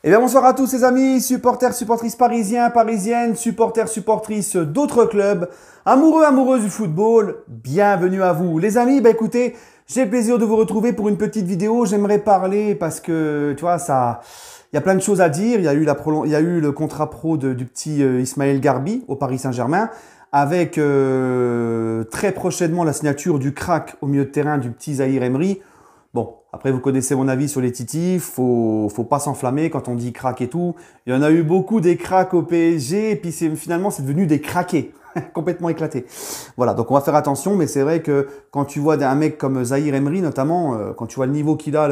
Eh bien, bonsoir à tous les amis, supporters, supportrices parisiens, parisiennes, supporters, supportrices d'autres clubs, amoureux, amoureuses du football, bienvenue à vous. Les amis, écoutez, j'ai le plaisir de vous retrouver pour une petite vidéo. J'aimerais parler parce que, tu vois, il y a plein de choses à dire. Il y a eu, il y a eu le contrat pro du petit Ismaël Garbi au Paris Saint-Germain, avec très prochainement la signature du crack au milieu de terrain du petit Zahir Emery. Bon, après vous connaissez mon avis sur les titis, faut pas s'enflammer quand on dit crack et tout. Il y en a eu beaucoup des cracks au PSG et puis finalement c'est devenu des craqués, complètement éclatés. Voilà, donc on va faire attention, mais c'est vrai que quand tu vois un mec comme Zahir Emery notamment, quand tu vois le niveau qu'il a,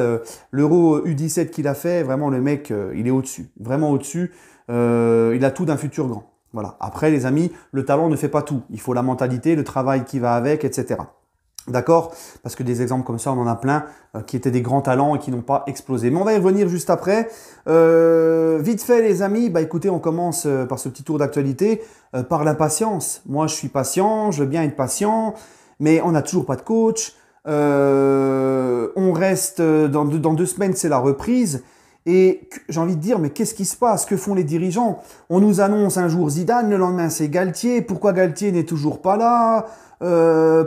l'Euro U17 qu'il a fait, vraiment le mec, il est au-dessus, vraiment au-dessus. Il a tout d'un futur grand. Voilà. Après les amis, le talent ne fait pas tout. Il faut la mentalité, le travail qui va avec, etc. D'accord? Parce que des exemples comme ça, on en a plein qui étaient des grands talents et qui n'ont pas explosé. Mais on va y revenir juste après. Vite fait, les amis, écoutez, on commence par ce petit tour d'actualité, par l'impatience. Moi, je suis patient, je veux bien être patient, mais on n'a toujours pas de coach. On reste, dans 2 semaines, c'est la reprise. Et j'ai envie de dire, mais qu'est-ce qui se passe? Que font les dirigeants? On nous annonce un jour Zidane, le lendemain c'est Galtier. Pourquoi Galtier n'est toujours pas là?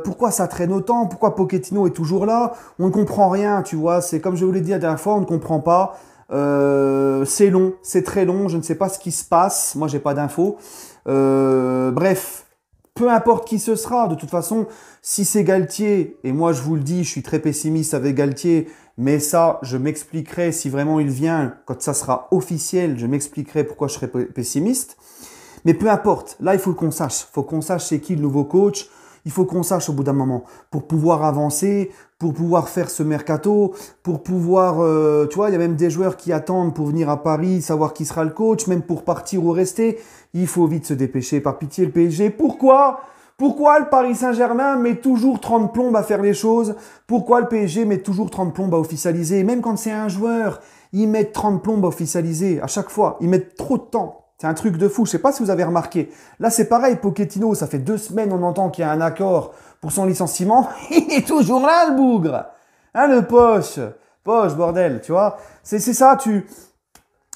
Pourquoi ça traîne autant? Pourquoi Pochettino est toujours là? On ne comprend rien, tu vois. C'est comme je vous l'ai dit la dernière fois, on ne comprend pas. C'est long, c'est très long. Je ne sais pas ce qui se passe. Moi, j'ai pas d'infos. Bref, peu importe qui ce sera. De toute façon, si c'est Galtier, et moi je vous le dis, je suis très pessimiste avec Galtier, mais ça, je m'expliquerai si vraiment il vient, quand ça sera officiel, je m'expliquerai pourquoi je serai pessimiste. Mais peu importe, là il faut qu'on sache. Il faut qu'on sache c'est qui le nouveau coach. Il faut qu'on sache au bout d'un moment pour pouvoir avancer, pour pouvoir faire ce mercato, pour pouvoir, tu vois, il y a même des joueurs qui attendent pour venir à Paris, savoir qui sera le coach, même pour partir ou rester. Il faut vite se dépêcher, par pitié le PSG. Pourquoi le Paris Saint-Germain met toujours 30 plombes à faire les choses? Pourquoi le PSG met toujours 30 plombes à officialiser? Même quand c'est un joueur, ils mettent 30 plombes à officialiser à chaque fois. Ils mettent trop de temps. C'est un truc de fou. Je sais pas si vous avez remarqué. Là, c'est pareil. Pochettino, ça fait 2 semaines, on entend qu'il y a un accord pour son licenciement. Il est toujours là, le bougre. Hein, le poche. Poche, bordel, tu vois. C'est ça,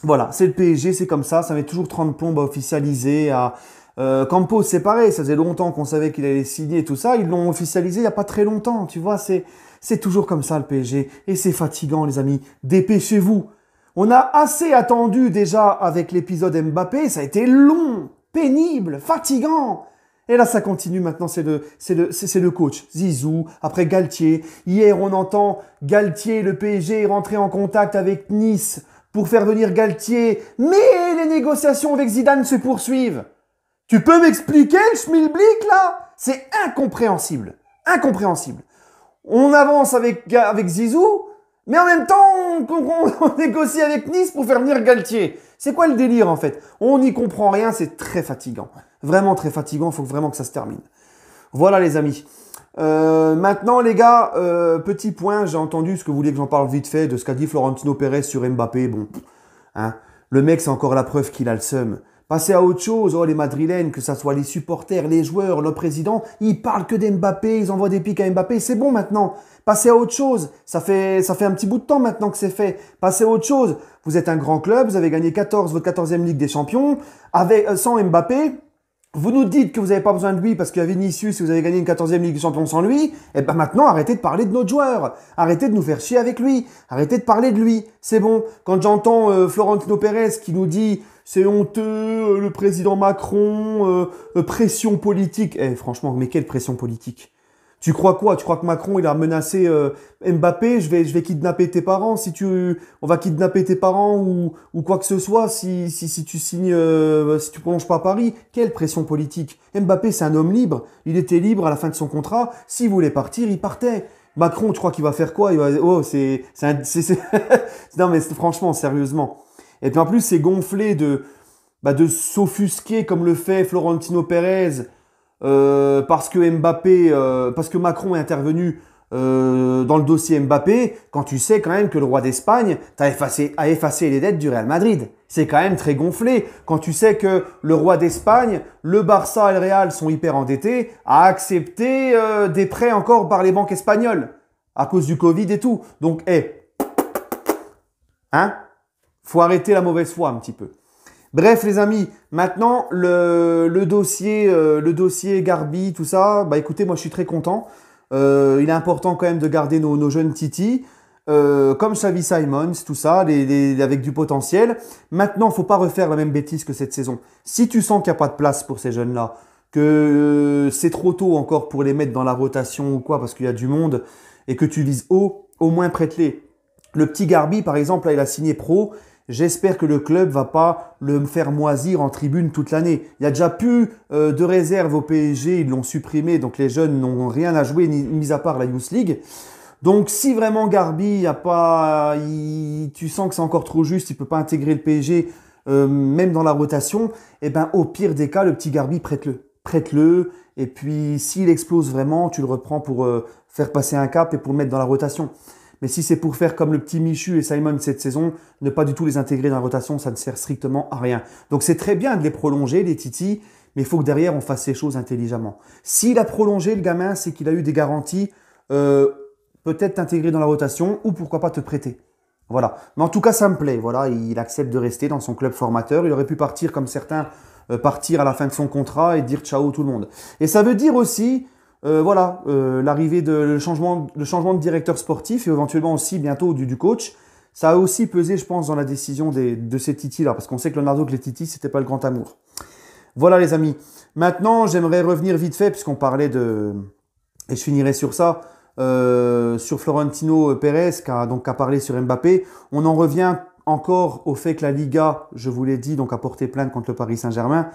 Voilà, c'est le PSG, c'est comme ça. Ça met toujours 30 plombes à officialiser. Campos, c'est pareil. Ça faisait longtemps qu'on savait qu'il allait signer et tout ça. Ils l'ont officialisé il n'y a pas très longtemps. Tu vois, c'est toujours comme ça, le PSG. Et c'est fatigant, les amis. Dépêchez-vous. On a assez attendu déjà avec l'épisode Mbappé, ça a été long, pénible, fatigant. Et là, ça continue maintenant, c'est le coach, Zizou, après Galtier. Hier, on entend Galtier, le PSG est rentré en contact avec Nice pour faire venir Galtier. Mais les négociations avec Zidane se poursuivent. Tu peux m'expliquer le schmilblick là? C'est incompréhensible, incompréhensible. On avance avec Zizou. Mais en même temps, on négocie avec Nice pour faire venir Galtier. C'est quoi le délire en fait? On n'y comprend rien, c'est très fatigant. Vraiment très fatigant, il faut vraiment que ça se termine. Voilà les amis. Maintenant les gars, petit point, j'ai entendu ce que vous vouliez que j'en parle vite fait de ce qu'a dit Florentino Pérez sur Mbappé. Bon, hein, le mec c'est encore la preuve qu'il a le seum. Passez à autre chose, oh les Madrilènes, que ça soit les supporters, les joueurs, le président, ils parlent que d'Mbappé, ils envoient des pics à Mbappé, c'est bon maintenant. Passez à autre chose, ça fait un petit bout de temps maintenant que c'est fait. Passez à autre chose, vous êtes un grand club, vous avez gagné votre 14e Ligue des Champions, sans Mbappé. Vous nous dites que vous n'avez pas besoin de lui parce qu'il y a Vinicius et vous avez gagné une 14e Ligue des Champions sans lui. Et maintenant, arrêtez de parler de notre joueur. Arrêtez de nous faire chier avec lui. Arrêtez de parler de lui. C'est bon. Quand j'entends Florentino Pérez qui nous dit c'est honteux, le président Macron, pression politique. Franchement, mais quelle pression politique? Tu crois quoi? Tu crois que Macron, il a menacé Mbappé? Je vais kidnapper tes parents on va kidnapper tes parents ou quoi que ce soit si tu signes, si tu prolonges pas à Paris. Quelle pression politique? Mbappé, c'est un homme libre. Il était libre à la fin de son contrat. S'il voulait partir, il partait. Macron, tu crois qu'il va faire quoi? Non mais franchement, sérieusement. Et puis en plus, c'est gonflé de s'offusquer comme le fait Florentino Pérez. Parce que Macron est intervenu dans le dossier Mbappé, quand tu sais quand même que le roi d'Espagne a effacé les dettes du Real Madrid. C'est quand même très gonflé. Quand tu sais que le roi d'Espagne, le Barça et le Real sont hyper endettés, a accepté des prêts encore par les banques espagnoles à cause du Covid et tout. Donc, hein? Faut arrêter la mauvaise foi un petit peu. Bref, les amis, maintenant, le dossier Garbi, tout ça, bah écoutez, moi je suis très content. Il est important quand même de garder nos jeunes titis, comme Xavi Simons, tout ça, avec du potentiel. Maintenant, il ne faut pas refaire la même bêtise que cette saison. Si tu sens qu'il n'y a pas de place pour ces jeunes-là, que c'est trop tôt encore pour les mettre dans la rotation ou quoi, parce qu'il y a du monde, et que tu vises haut, au moins prête-les. Le petit Garbi, par exemple, là, il a signé pro. J'espère que le club va pas le faire moisir en tribune toute l'année. Il y a déjà plus de réserve au PSG, ils l'ont supprimé, donc les jeunes n'ont rien à jouer, mis à part la Youth League. Donc si vraiment Garbi, tu sens que c'est encore trop juste, il peut pas intégrer le PSG, même dans la rotation, eh ben au pire des cas, le petit Garbi, prête-le. Prête-le, et puis s'il explose vraiment, tu le reprends pour faire passer un cap et pour le mettre dans la rotation. Mais si c'est pour faire comme le petit Michu et Simon cette saison, ne pas du tout les intégrer dans la rotation, ça ne sert strictement à rien. Donc c'est très bien de les prolonger, les titis, mais il faut que derrière on fasse les choses intelligemment. S'il a prolongé le gamin, c'est qu'il a eu des garanties, peut-être t'intégrer dans la rotation ou pourquoi pas te prêter. Voilà. Mais en tout cas, ça me plaît. Voilà, il accepte de rester dans son club formateur. Il aurait pu partir comme certains partir à la fin de son contrat et dire ciao tout le monde. Et ça veut dire aussi l'arrivée le changement de directeur sportif et éventuellement aussi bientôt du coach, ça a aussi pesé, je pense, dans la décision de ces titis-là, parce qu'on sait que Leonardo que les titis, c'était pas le grand amour. Voilà les amis. Maintenant, j'aimerais revenir vite fait, puisqu'on parlait et je finirai sur ça, sur Florentino Pérez, qui a parlé sur Mbappé. On en revient encore au fait que la Liga, je vous l'ai dit, donc a porté plainte contre le Paris Saint-Germain.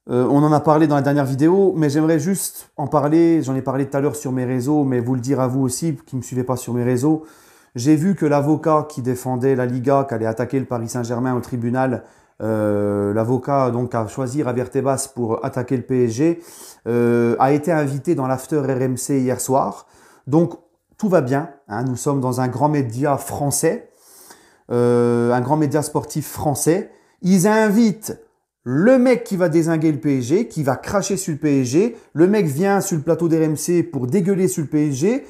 On en a parlé dans la dernière vidéo, mais j'aimerais juste en parler. J'en ai parlé tout à l'heure sur mes réseaux, mais vous le dire à vous aussi, qui ne me suivez pas sur mes réseaux. J'ai vu que l'avocat qui défendait la Liga, qui allait attaquer le Paris Saint-Germain au tribunal, l'avocat donc a choisi Javier Tebas pour attaquer le PSG, a été invité dans l'after RMC hier soir. Donc tout va bien, hein, nous sommes dans un grand média français, un grand média sportif français. Ils invitent le mec qui va dézinguer le PSG, qui va cracher sur le PSG. Le mec vient sur le plateau d'RMC pour dégueuler sur le PSG.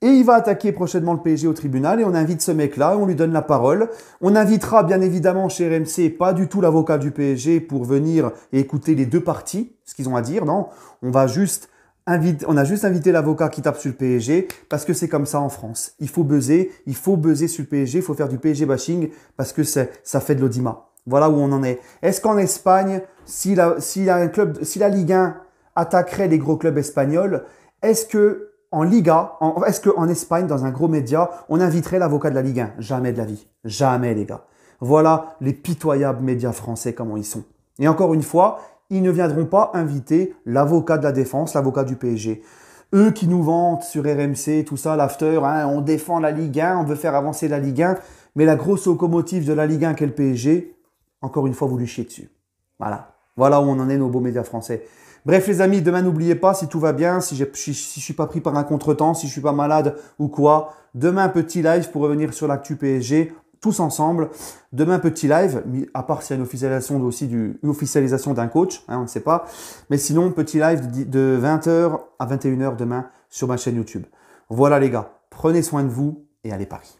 Et il va attaquer prochainement le PSG au tribunal. Et on invite ce mec-là, on lui donne la parole. On invitera bien évidemment chez RMC pas du tout l'avocat du PSG pour venir et écouter les deux parties, ce qu'ils ont à dire. Non, on a juste invité l'avocat qui tape sur le PSG parce que c'est comme ça en France. Il faut buzzer sur le PSG, il faut faire du PSG bashing parce que ça fait de l'audimat. Voilà où on en est. Est-ce qu'en Espagne, si la Ligue 1 attaquerait les gros clubs espagnols, est-ce qu'en Espagne, dans un gros média, on inviterait l'avocat de la Ligue 1? Jamais de la vie. Jamais, les gars. Voilà les pitoyables médias français, comment ils sont. Et encore une fois, ils ne viendront pas inviter l'avocat de la défense, l'avocat du PSG. Eux qui nous vantent sur RMC, tout ça, l'after, hein, on défend la Ligue 1, on veut faire avancer la Ligue 1, mais la grosse locomotive de la Ligue 1 qu'est le PSG, encore une fois, vous lui chiez dessus. Voilà. Voilà où on en est, nos beaux médias français. Bref, les amis, demain, n'oubliez pas, si tout va bien, si je suis pas pris par un contretemps, si je suis pas malade ou quoi, demain, petit live pour revenir sur l'actu PSG, tous ensemble. Demain, petit live, à part s'il y a une officialisation d'un coach, hein, on ne sait pas. Mais sinon, petit live de 20h à 21h demain sur ma chaîne YouTube. Voilà, les gars. Prenez soin de vous et allez Paris.